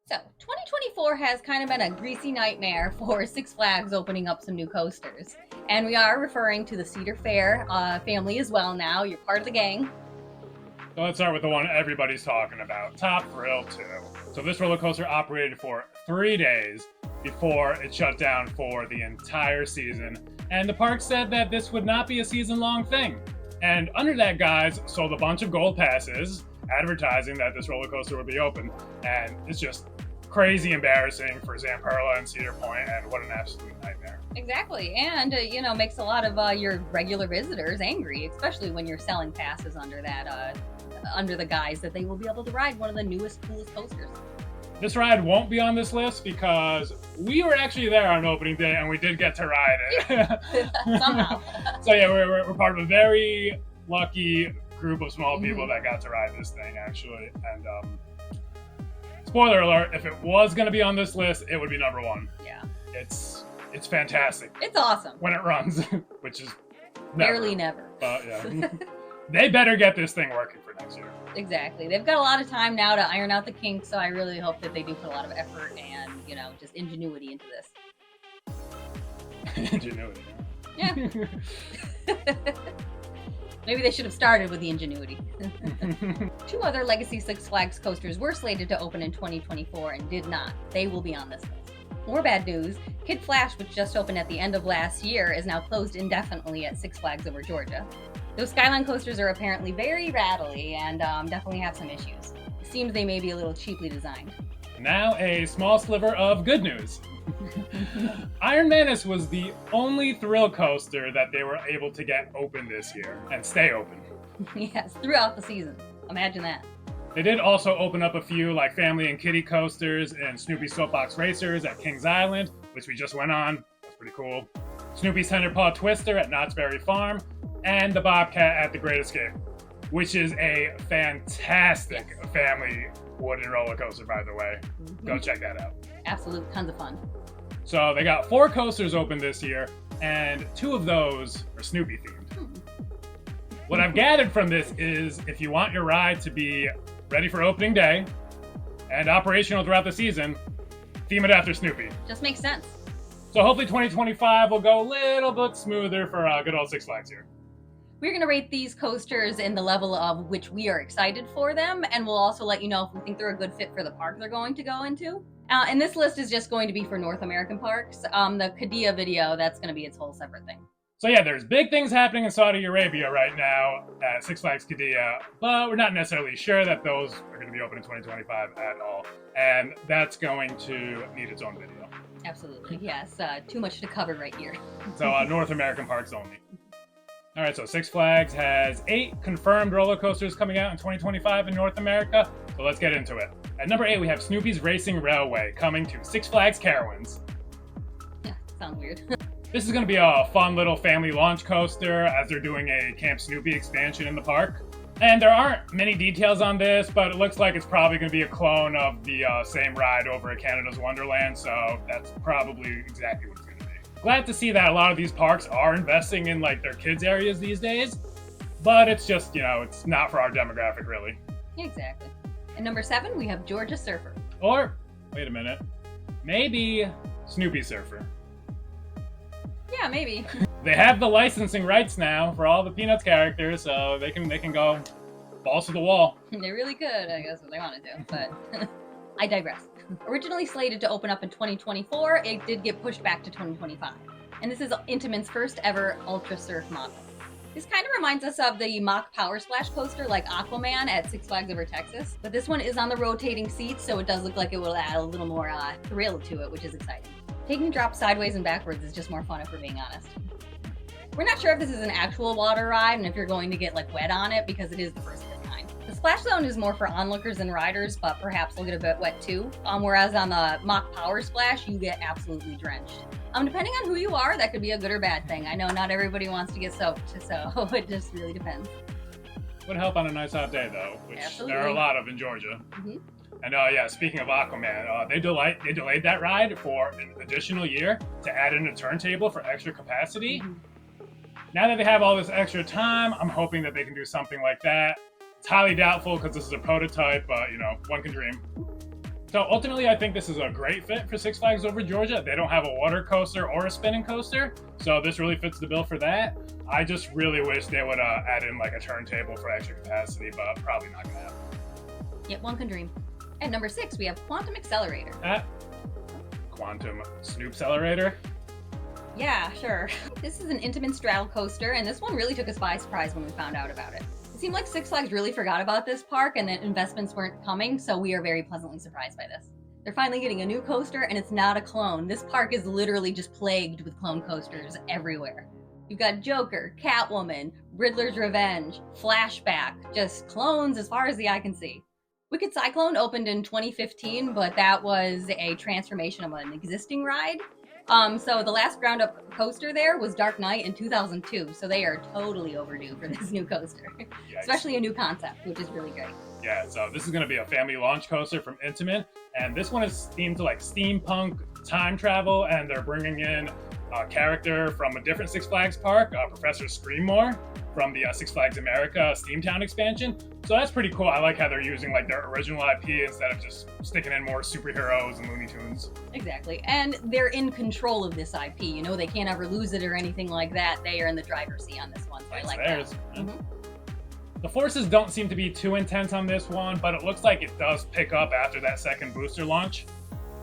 So, 2024 has kind of been a greasy nightmare for Six Flags opening up some new coasters. And we are referring to the Cedar Fair family as well now. You're part of the gang. So let's start with the one everybody's talking about, Top Thrill 2. So this roller coaster operated for 3 days before it shut down for the entire season. And the park said that this would not be a season-long thing. And under that guise, sold a bunch of gold passes, advertising that this roller coaster would be open. And it's just crazy embarrassing for Zamperla and Cedar Point, and what an absolute nightmare. Exactly. And, makes a lot of your regular visitors angry, especially when you're selling passes under that, under the guise that they will be able to ride one of the newest, coolest coasters. This ride won't be on this list because we were actually there on opening day and we did get to ride it. Somehow. So yeah, we're part of a very lucky group of small people that got to ride this thing, actually. And spoiler alert, if it was going to be on this list, it would be number one. Yeah. It's fantastic. It's awesome. When it runs, which is barely never. But yeah. They better get this thing working for next year. Exactly. They've got a lot of time now to iron out the kinks, so I really hope that they do put a lot of effort and, just ingenuity into this. Ingenuity. Yeah. Maybe they should have started with the ingenuity. 2 other Legacy Six Flags coasters were slated to open in 2024 and did not. They will be on this list. More bad news, Kid Flash, which just opened at the end of last year, is now closed indefinitely at Six Flags Over Georgia. Those Skyline coasters are apparently very rattly and definitely have some issues. It seems they may be a little cheaply designed. Now a small sliver of good news. Iron Menace was the only thrill coaster that they were able to get open this year and stay open. Yes, throughout the season. Imagine that. They did also open up a few like family and kiddie coasters and Snoopy Soapbox Racers at Kings Island, which we just went on. That's pretty cool. Snoopy's Tender Paw Twister at Knott's Berry Farm, and the Bobcat at The Great Escape, which is a fantastic family wooden roller coaster, by the way. Go check that out. Absolute tons of fun. So they got 4 coasters open this year, and 2 of those are Snoopy themed. What I've gathered from this is if you want your ride to be ready for opening day and operational throughout the season, theme it after Snoopy. Just makes sense. So hopefully 2025 will go a little bit smoother for good old Six Flags here. We're going to rate these coasters in the level of which we are excited for them, and we'll also let you know if we think they're a good fit for the park they're going to go into. And this list is just going to be for North American parks. The Qiddiya video, that's going to be its whole separate thing. So yeah, there's big things happening in Saudi Arabia right now at Six Flags Qiddiya, but we're not necessarily sure that those are going to be open in 2025 at all. And that's going to need its own video. Absolutely, yes. Too much to cover right here. So North American parks only. All right, so Six Flags has 8 confirmed roller coasters coming out in 2025 in North America, so let's get into it. At number 8, we have Snoopy's Racing Railway coming to Six Flags Carowinds. Yeah, sounds weird. This is going to be a fun little family launch coaster as they're doing a Camp Snoopy expansion in the park. And there aren't many details on this, but it looks like it's probably going to be a clone of the same ride over at Canada's Wonderland, so that's probably exactly what it's going to be. Glad to see that a lot of these parks are investing in like their kids areas these days, but it's just, it's not for our demographic really. Exactly. At number 7, we have Georgia Surfer. Or, wait a minute, maybe Snoopy Surfer. Yeah, maybe. They have the licensing rights now for all the Peanuts characters, so they can go balls to the wall. They really could, I guess, what they want to do, but I digress. Originally slated to open up in 2024, it did get pushed back to 2025. And this is Intamin's first ever Ultra Surf model. This kind of reminds us of the mock Power Splash coaster like Aquaman at Six Flags Over Texas, but this one is on the rotating seats, so it does look like it will add a little more thrill to it, which is exciting. Taking drops sideways and backwards is just more fun if we're being honest. We're not sure if this is an actual water ride and if you're going to get wet on it because it is the first of its kind. The splash zone is more for onlookers and riders, but perhaps they'll get a bit wet too. Whereas on the mock Power Splash, you get absolutely drenched. Depending on who you are, that could be a good or bad thing. I know not everybody wants to get soaked, so it just really depends. Would help on a nice hot day though, which Absolutely. There are a lot of in Georgia. Mm-hmm. And yeah, speaking of Aquaman, they delayed that ride for an additional year to add in a turntable for extra capacity. Mm-hmm. Now that they have all this extra time, I'm hoping that they can do something like that. It's highly doubtful because this is a prototype, but one can dream. So ultimately, I think this is a great fit for Six Flags Over Georgia. They don't have a water coaster or a spinning coaster, so this really fits the bill for that. I just really wish they would add in like a turntable for extra capacity, but probably not gonna happen. Yet one can dream. At number 6, we have Quantum Accelerator. Quantum Snoop Accelerator. Yeah, sure. This is an Intamin straddle coaster, and this one really took us by surprise when we found out about it. It seemed like Six Flags really forgot about this park and that investments weren't coming, so we are very pleasantly surprised by this. They're finally getting a new coaster, and it's not a clone. This park is literally just plagued with clone coasters everywhere. You've got Joker, Catwoman, Riddler's Revenge, Flashback, just clones as far as the eye can see. Wicked Cyclone opened in 2015, but that was a transformation of an existing ride. So the last ground up coaster there was Dark Knight in 2002, so they are totally overdue for this new coaster. Especially a new concept, which is really great. Yeah, so this is going to be a family launch coaster from Intamin, and this one is themed to like steampunk time travel, and they're bringing in a character from a different Six Flags park, Professor Screamore, from the Six Flags America Steamtown expansion. So that's pretty cool. I like how they're using like their original IP instead of just sticking in more superheroes and Looney Tunes. Exactly. And they're in control of this IP. You know, they can't ever lose it or anything like that. They are in the driver's seat on this one. So I like theirs. that. Mm-hmm. The forces don't seem to be too intense on this one, but it looks like it does pick up after that second booster launch.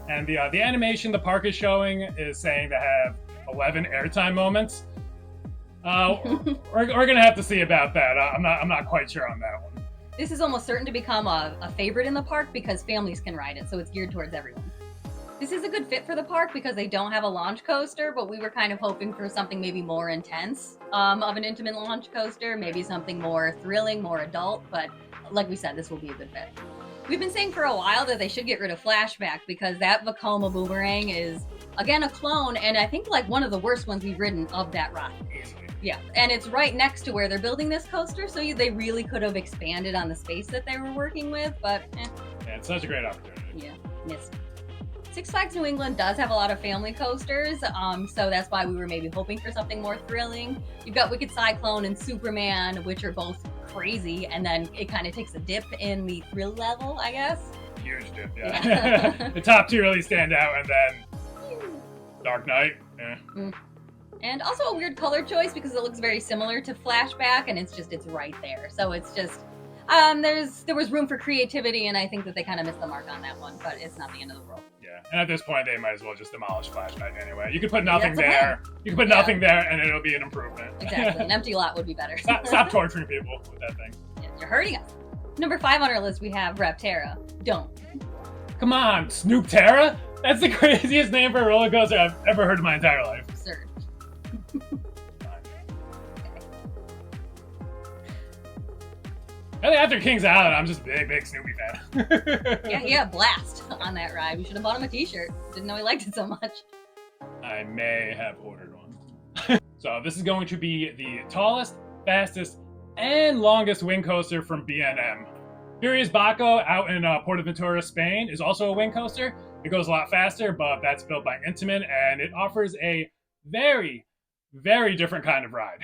And the animation the park is showing is saying to have 11 airtime moments. We're gonna have to see about that. I'm not quite sure on that one. This is almost certain to become a favorite in the park because families can ride it, so it's geared towards everyone. This is a good fit for the park because they don't have a launch coaster, but we were kind of hoping for something maybe more intense of an Intamin launch coaster, maybe something more thrilling, more adult, but like we said, this will be a good fit. We've been saying for a while that they should get rid of Flashback because that Vekoma Boomerang is, again, a clone, and I think like one of the worst ones we've ridden of that ride. Easily. Yeah, and it's right next to where they're building this coaster, so they really could have expanded on the space that they were working with, but Yeah, it's such a great opportunity. Yeah, missed. Six Flags New England does have a lot of family coasters, so that's why we were maybe hoping for something more thrilling. You've got Wicked Cyclone and Superman, which are both crazy, and then it kind of takes a dip in the thrill level, I guess. Huge dip, yeah. The top two really stand out, and then Dark Knight. And also a weird color choice because it looks very similar to Flashback, and it's right there. So it's just there was room for creativity, and I think that they kind of missed the mark on that one, but it's not the end of the world. Yeah, and at this point, they might as well just demolish Flashback anyway. You could put nothing there. You could put nothing there, and it'll be an improvement. Exactly. An empty lot would be better. Stop torturing people with that thing. Yeah, you're hurting us. Number 5 on our list, we have Rapterra. Don't. Come on, Snoop Terra? That's the craziest name for a roller coaster I've ever heard in my entire life. Absurd. After Kings Island, I'm just a big Snoopy fan. Yeah, blast on that ride. We should have bought him a t-shirt. Didn't know he liked it so much. I may have ordered one. So this is going to be the tallest, fastest, and longest wing coaster from B&M. Furious Baco out in Portaventura, Spain is also a wing coaster. It goes a lot faster, but that's built by Intamin, and it offers a very, very different kind of ride.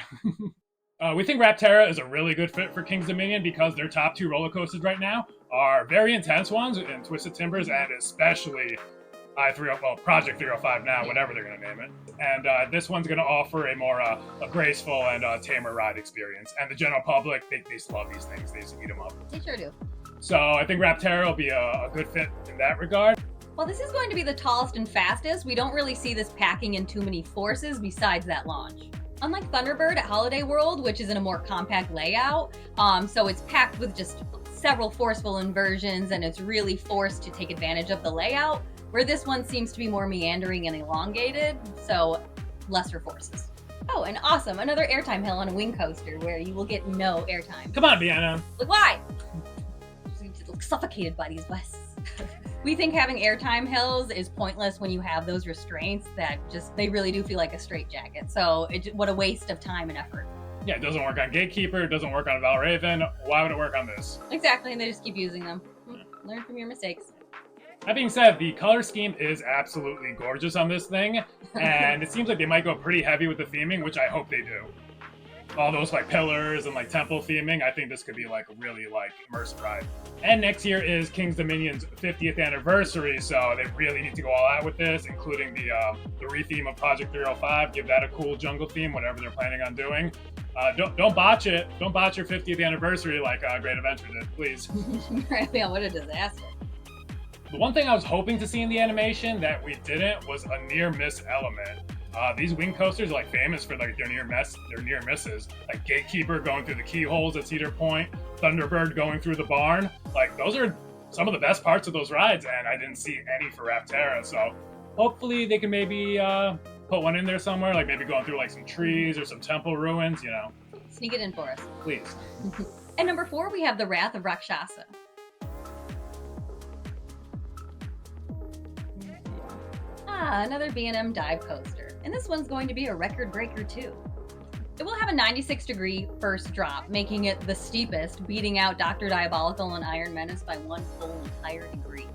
We think Rapterra is a really good fit for King's Dominion because their top 2 roller coasters right now are very intense ones in Twisted Timbers and especially Project 305 now, whatever they're going to name it. And this one's going to offer a more a graceful and tamer ride experience. And the general public, they just love these things. They just eat them up. They sure do. So I think Rapterra will be a good fit in that regard. While this is going to be the tallest and fastest, we don't really see this packing in too many forces besides that launch. Unlike Thunderbird at Holiday World, which is in a more compact layout, so it's packed with just several forceful inversions and it's really forced to take advantage of the layout, where this one seems to be more meandering and elongated, so lesser forces. Oh, and awesome, another airtime hill on a wing coaster where you will get no airtime. Come on, Vienna. Look, why? Just suffocated by these buses. We think having airtime hills is pointless when you have those restraints that they really do feel like a straitjacket. So what a waste of time and effort. Yeah, it doesn't work on Gatekeeper, it doesn't work on Valraven. Why would it work on this? Exactly, and they just keep using them. Learn from your mistakes. That being said, the color scheme is absolutely gorgeous on this thing, and it seems like they might go pretty heavy with the theming, which I hope they do. all those like pillars and like temple theming. I think this could be like a really like immersive ride. And next year is King's Dominion's 50th anniversary, so they really need to go all out with this, including the retheme of Project 305. Give that a cool jungle theme, whatever they're planning on doing. Don't botch it. Don't botch your 50th anniversary like Great Adventure did, please. Yeah, what a disaster. The one thing I was hoping to see in the animation that we didn't was a near miss element. These wing coasters are like famous for like their near misses. Like Gatekeeper going through the keyholes at Cedar Point, Thunderbird going through the barn. Like those are some of the best parts of those rides, and I didn't see any for Rapterra. So hopefully they can maybe put one in there somewhere, like maybe going through like some trees or some temple ruins, you know. Sneak it in for us. Please. And number 4, we have the Wrath of Rakshasa. Another B&M dive coaster. And this one's going to be a record breaker too. It will have a 96-degree first drop, making it the steepest, beating out Dr. Diabolical and Iron Menace by one full entire degree.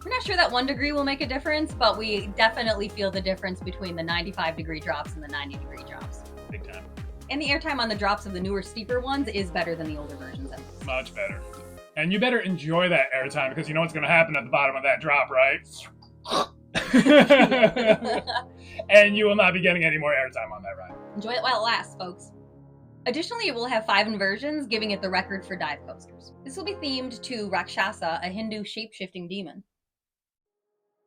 We're not sure that 1 degree will make a difference, but we definitely feel the difference between the 95-degree drops and the 90-degree drops. Big time. And the airtime on the drops of the newer, steeper ones is better than the older versions. Much better. And you better enjoy that airtime, because you know what's going to happen at the bottom of that drop, right? And you will not be getting any more airtime on that ride. Enjoy it while it lasts, folks. Additionally, it will have 5 inversions, giving it the record for dive coasters. This will be themed to Rakshasa, a Hindu shape-shifting demon.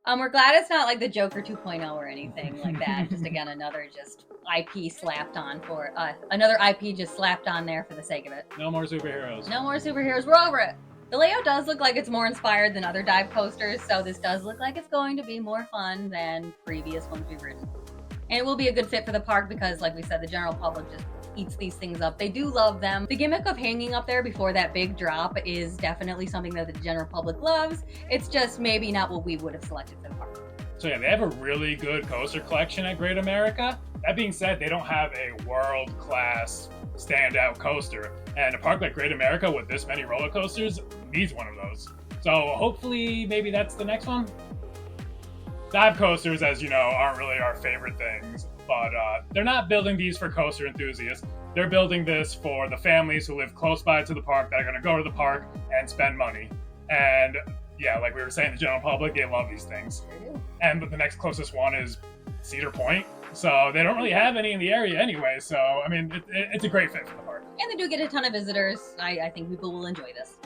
We're glad it's not like the Joker 2.0 or anything like that. Just again, another just IP slapped on for another IP just slapped on there for the sake of it. No more superheroes. No more superheroes. We're over it. The layout does look like it's more inspired than other dive coasters, so this does look like it's going to be more fun than previous ones we've ridden. And it will be a good fit for the park because, like we said, the general public just eats these things up. They do love them. The gimmick of hanging up there before that big drop is definitely something that the general public loves. It's just maybe not what we would have selected for the park. So yeah, they have a really good coaster collection at Great America. That being said, they don't have a world-class standout coaster. And a park like Great America with this many roller coasters needs one of those. So hopefully maybe that's the next one. Dive coasters, as you know, aren't really our favorite things, but they're not building these for coaster enthusiasts. They're building this for the families who live close by to the park that are going to go to the park and spend money. And yeah, like we were saying, the general public, they love these things. And the next closest one is Cedar Point. So they don't really have any in the area anyway. So, I mean, it's a great fit for the park. And they do get a ton of visitors. I think people will enjoy this.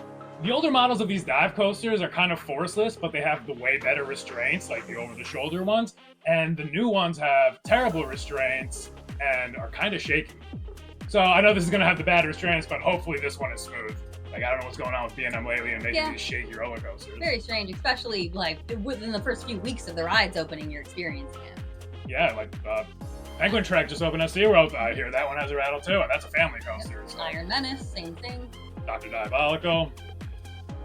The older models of these dive coasters are kind of forceless, but they have the way better restraints, like the over-the-shoulder ones. And the new ones have terrible restraints and are kind of shaky. So I know this is going to have the bad restraints, but hopefully this one is smooth. Like, I don't know what's going on with B&M lately and making these shaky roller coasters. Very strange, especially like within the first few weeks of the rides opening, you're experiencing it. Yeah, like Penguin Trek just opened at SeaWorld. I hear that one has a rattle too, and that's a family coaster. Yep. So. Iron Menace, same thing. Dr. Diabolical.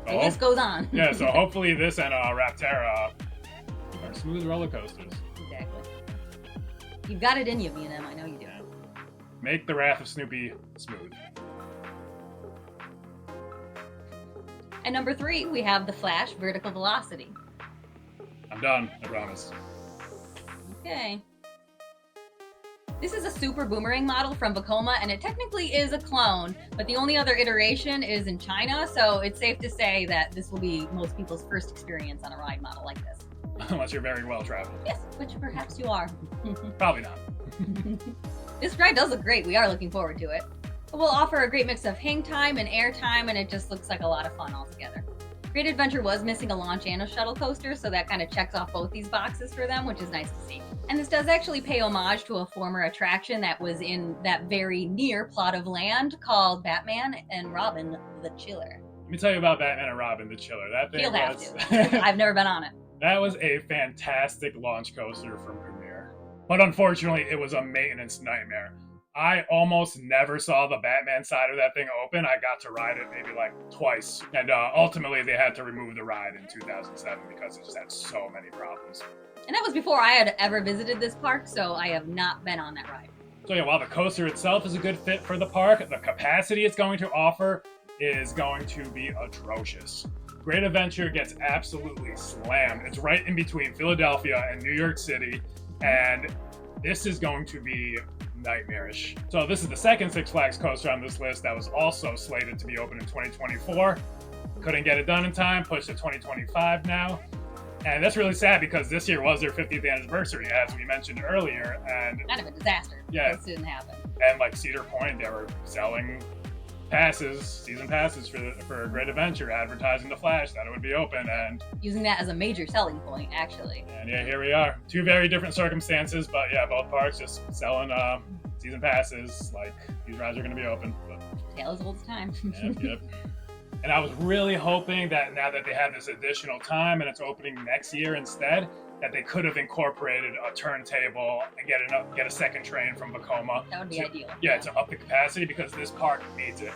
The list goes on. Yeah, so hopefully this and Rapterra are smooth roller coasters. Exactly. You've got it in you, B&M. I know you do. Yeah. Make the Wrath of Snoopy smooth. And number 3, we have the Flash Vertical Velocity. I'm done, I promise. Okay. This is a super boomerang model from Vekoma, and it technically is a clone, but the only other iteration is in China, so it's safe to say that this will be most people's first experience on a ride model like this. Unless you're very well traveled. Yes, which perhaps you are. Probably not. This ride does look great. We are looking forward to it. It will offer a great mix of hang time and air time, and it just looks like a lot of fun altogether. Great Adventure was missing a launch and a shuttle coaster, so that kind of checks off both these boxes for them, which is nice to see. And this does actually pay homage to a former attraction that was in that very near plot of land called Batman and Robin the Chiller. Let me tell you about Batman and Robin the Chiller. That thing You'll have was... to. I've never been on it. That was a fantastic launch coaster from Premiere. But unfortunately, it was a maintenance nightmare. I almost never saw the Batman side of that thing open. I got to ride it maybe like twice. And ultimately, they had to remove the ride in 2007 because it just had so many problems. And that was before I had ever visited this park, so I have not been on that ride. So yeah, while the coaster itself is a good fit for the park, the capacity it's going to offer is going to be atrocious. Great Adventure gets absolutely slammed. It's right in between Philadelphia and New York City, and this is going to be nightmarish. So this is the second Six Flags coaster on this list that was also slated to be open in 2024. Couldn't get it done in time, pushed to 2025 now. And that's really sad because this year was their 50th anniversary, as we mentioned earlier. And kind of a disaster. Yeah. This didn't happen. And like Cedar Point, they were selling passes, season passes for Great Adventure, advertising the Flash that it would be open, and using that as a major selling point, actually. And yeah, here we are. Two very different circumstances, but yeah, both parks just selling season passes. Like, these rides are going to be open. But tale as old as time. Yep. And I was really hoping that now that they have this additional time and it's opening next year instead, that they could have incorporated a turntable and get a second train from Vekoma. That would be ideal. Yeah, to up the capacity because this park needs it.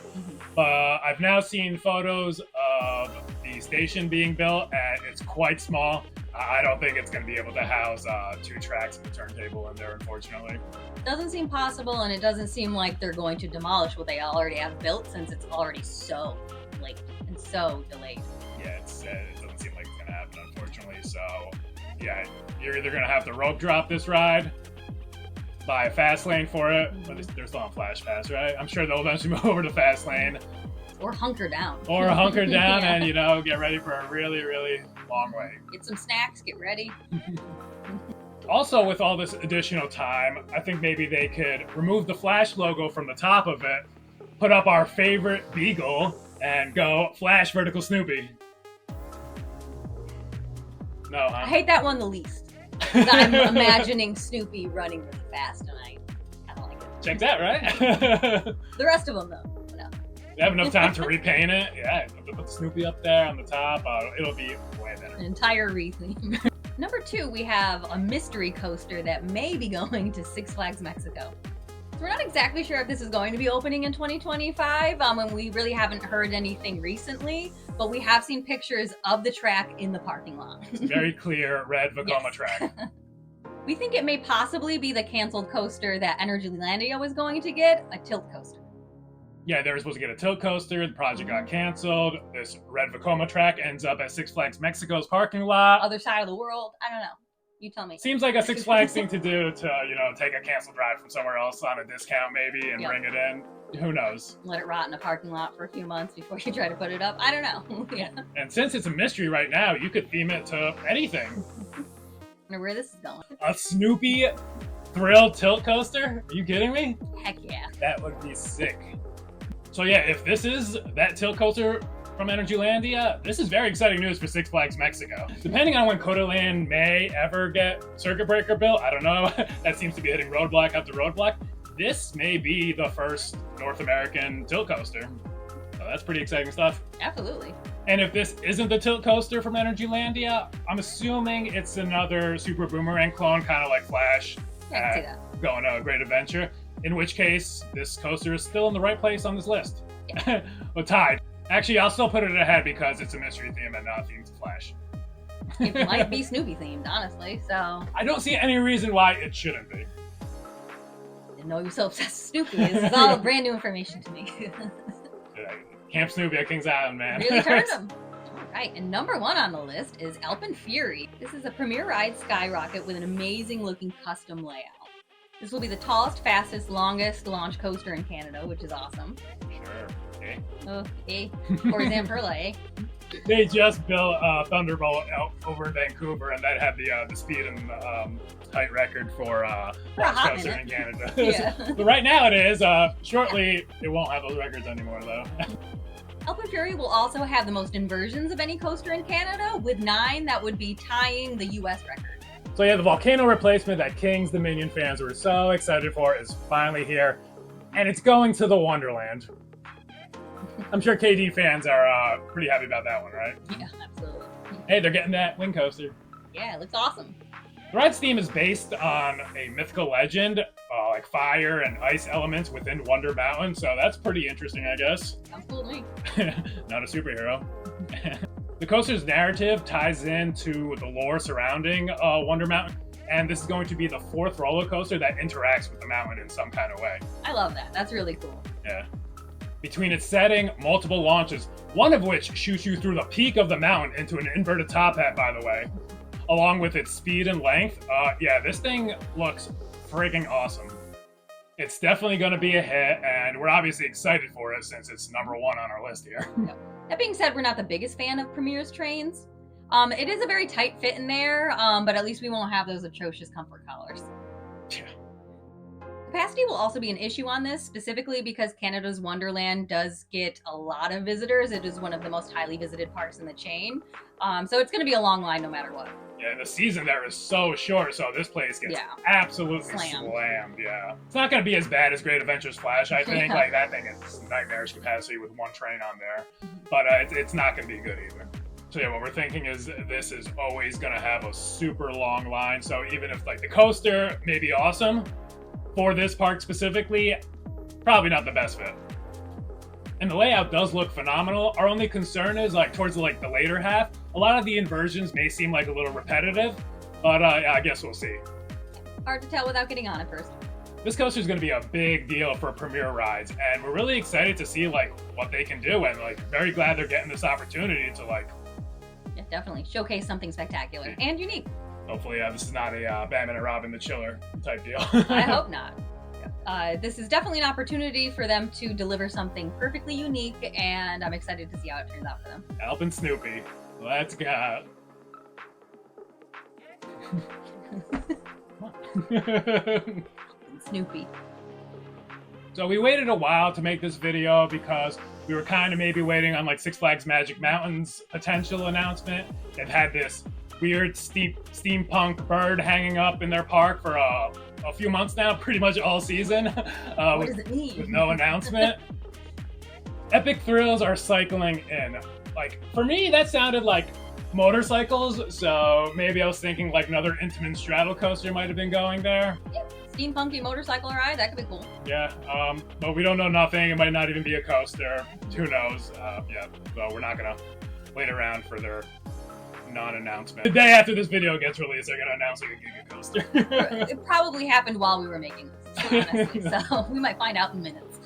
But I've now seen photos of the station being built and it's quite small. I don't think it's going to be able to house 2 tracks and a turntable in there, unfortunately. Doesn't seem possible, and it doesn't seem like they're going to demolish what they already have built since it's already so late and so delayed. Yeah, it doesn't seem like it's going to happen, unfortunately. So, yeah, you're either going to have to rope drop this ride, buy a fast lane for it, but they're still on Flash Pass, right? I'm sure they'll eventually move over to fast lane. Or hunker down. Or hunker down Yeah. and, get ready for a really, really long wait. Get some snacks, get ready. Also, with all this additional time, I think maybe they could remove the Flash logo from the top of it, put up our favorite Beagle, and go Flash Vertical Snoopy. No, huh? I hate that one the least. 'Cause I'm imagining Snoopy running really fast, and I don't like it. Check that, right? The rest of them, though. No. They have enough time to repaint it. Yeah, put Snoopy up there on the top. It'll be way better. An entire retheme. Number 2, we have a mystery coaster that may be going to Six Flags Mexico. So we're not exactly sure if this is going to be opening in 2025, and we really haven't heard anything recently, but we have seen pictures of the track in the parking lot. It's a very clear red Vekoma track. We think it may possibly be the canceled coaster that Energylandia was going to get, a tilt coaster. Yeah, they were supposed to get a tilt coaster. The project got canceled. This red Vekoma track ends up at Six Flags Mexico's parking lot. Other side of the world. I don't know. You tell me. Seems like a Six Flags thing to do to, take a canceled ride from somewhere else on a discount maybe and bring it in. Who knows? Let it rot in a parking lot for a few months before you try to put it up. I don't know. Yeah. And since it's a mystery right now, you could theme it to anything. I wonder where this is going. A Snoopy Thrill tilt coaster? Are you kidding me? Heck yeah. That would be sick. So yeah, if this is that tilt coaster from Energylandia, this is very exciting news for Six Flags Mexico. Depending on when Coda Land may ever get Circuit Breaker built, I don't know. That seems to be hitting roadblock after roadblock. This may be the first North American tilt coaster. So that's pretty exciting stuff. Absolutely. And if this isn't the tilt coaster from Energylandia, I'm assuming it's another Super Boomerang clone, kind of like Flash. I can see that. Going to a Great Adventure. In which case, this coaster is still in the right place on this list. Yeah. Well, tied. Actually, I'll still put it ahead because it's a mystery theme and not themed to Flash. It might be Snoopy themed, honestly, so. I don't see any reason why it shouldn't be. Didn't know you were so obsessed with Snoopy. This is all brand new information to me. Camp Snoopy at Kings Island, man. Really turned them. Right, and number 1 on the list is Alpine Fury. This is a premier ride skyrocket with an amazing looking custom layout. This will be the tallest, fastest, longest launch coaster in Canada, which is awesome. Sure. Okay. Oh, eh. Or Zamperla, eh? They just built Thunderbolt out over in Vancouver, and that had the speed and height record for launch coaster in Canada. Yeah. But right now it is. Shortly, it won't have those records anymore, though. Alpine Fury will also have the most inversions of any coaster in Canada, with 9 that would be tying the US record. So yeah, the volcano replacement that Kings Dominion fans were so excited for is finally here, and it's going to the Wonderland. I'm sure KD fans are pretty happy about that one, right? Yeah, absolutely. Hey, they're getting that wing coaster. Yeah, it looks awesome. The ride's theme is based on a mythical legend, like fire and ice elements within Wonder Mountain, so that's pretty interesting, I guess. Sounds cool to me. Not a superhero. The coaster's narrative ties into the lore surrounding Wonder Mountain, and this is going to be the 4th roller coaster that interacts with the mountain in some kind of way. I love that. That's really cool. Yeah. Between its setting, multiple launches, one of which shoots you through the peak of the mountain into an inverted top hat, by the way, along with its speed and length. Yeah, this thing looks friggin' awesome. It's definitely going to be a hit, and we're obviously excited for it since it's number 1 on our list here. Yep. That being said, we're not the biggest fan of Premier's trains. It is a very tight fit in there, but at least we won't have those atrocious comfort collars. Yeah. Capacity will also be an issue on this, specifically because Canada's Wonderland does get a lot of visitors. It is one of the most highly visited parks in the chain. So it's going to be a long line no matter what. Yeah, the season there is so short, so this place gets absolutely slammed. Yeah, it's not going to be as bad as Great Adventures Flash, I think. Like, that thing is nightmarish capacity with 1 train on there. But it's not going to be good either. So yeah, what we're thinking is this is always going to have a super long line. So even if like the coaster may be awesome, for this park specifically, probably not the best fit. And the layout does look phenomenal. Our only concern is like towards like the later half, a lot of the inversions may seem like a little repetitive, but I guess we'll see. Hard to tell without getting on it first. This coaster is going to be a big deal for Premier rides, and we're really excited to see like what they can do, and like very glad they're getting this opportunity to like, yeah, definitely showcase something spectacular and unique. Hopefully, this is not a Batman and Robin the Chiller type deal. I hope not. This is definitely an opportunity for them to deliver something perfectly unique, and I'm excited to see how it turns out for them. Alvin Snoopy, let's go. Snoopy. So we waited a while to make this video because we were kind of maybe waiting on like Six Flags Magic Mountain's potential announcement. They've had this weird steampunk bird hanging up in their park for a few months now, pretty much all season. What does it mean? With no announcement. Epic Thrills are cycling in. Like, for me, that sounded like motorcycles, so maybe I was thinking like another Intamin straddle coaster might have been going there. Yep. Steampunky motorcycle ride, that could be cool. Yeah, but we don't know nothing. It might not even be a coaster. Who knows? Yeah, so we're not gonna wait around for their non-announcement. The day after this video gets released, they're gonna announce like a Giga coaster. It probably happened while we were making this, honestly, so we might find out in minutes.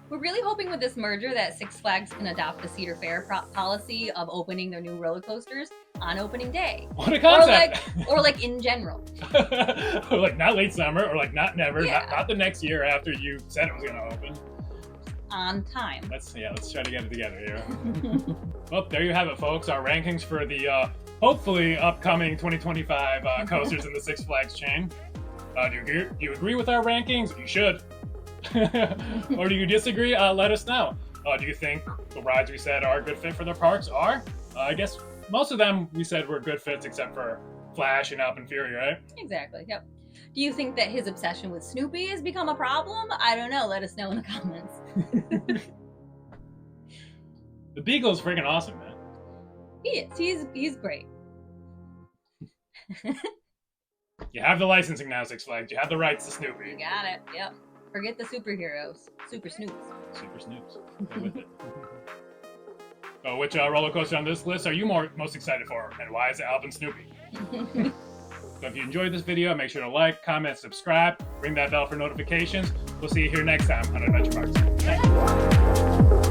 We're really hoping with this merger that Six Flags can adopt the Cedar Fair policy of opening their new roller coasters on opening day. What a concept! Or like in general. Or like not late summer, or like not never, Yeah. not the next year after you said it was gonna open. On time. Let's try to get it together here. Well, there you have it, folks. Our rankings for the hopefully upcoming 2025 coasters in the Six Flags chain. Do you agree with our rankings? You should. Or do you disagree? Let us know. Do you think the rides we said are a good fit for their parks are? I guess most of them we said were good fits except for Flash and Alpine Fury, right? Exactly, yep. Do you think that his obsession with Snoopy has become a problem? I don't know. Let us know in the comments. The Beagle is freaking awesome, man. He is. He's great. You have the licensing now, Six Flags. You have the rights to You Snoopy. got it. Yep. Forget the superheroes. Super Snoops. Super Snoops. Go with it. So which roller coaster on this list are you most excited for, and why is it Alvin Snoopy? So if you enjoyed this video, make sure to like, comment, subscribe, ring that bell for notifications. We'll see you here next time on Adventure Parks. Bye.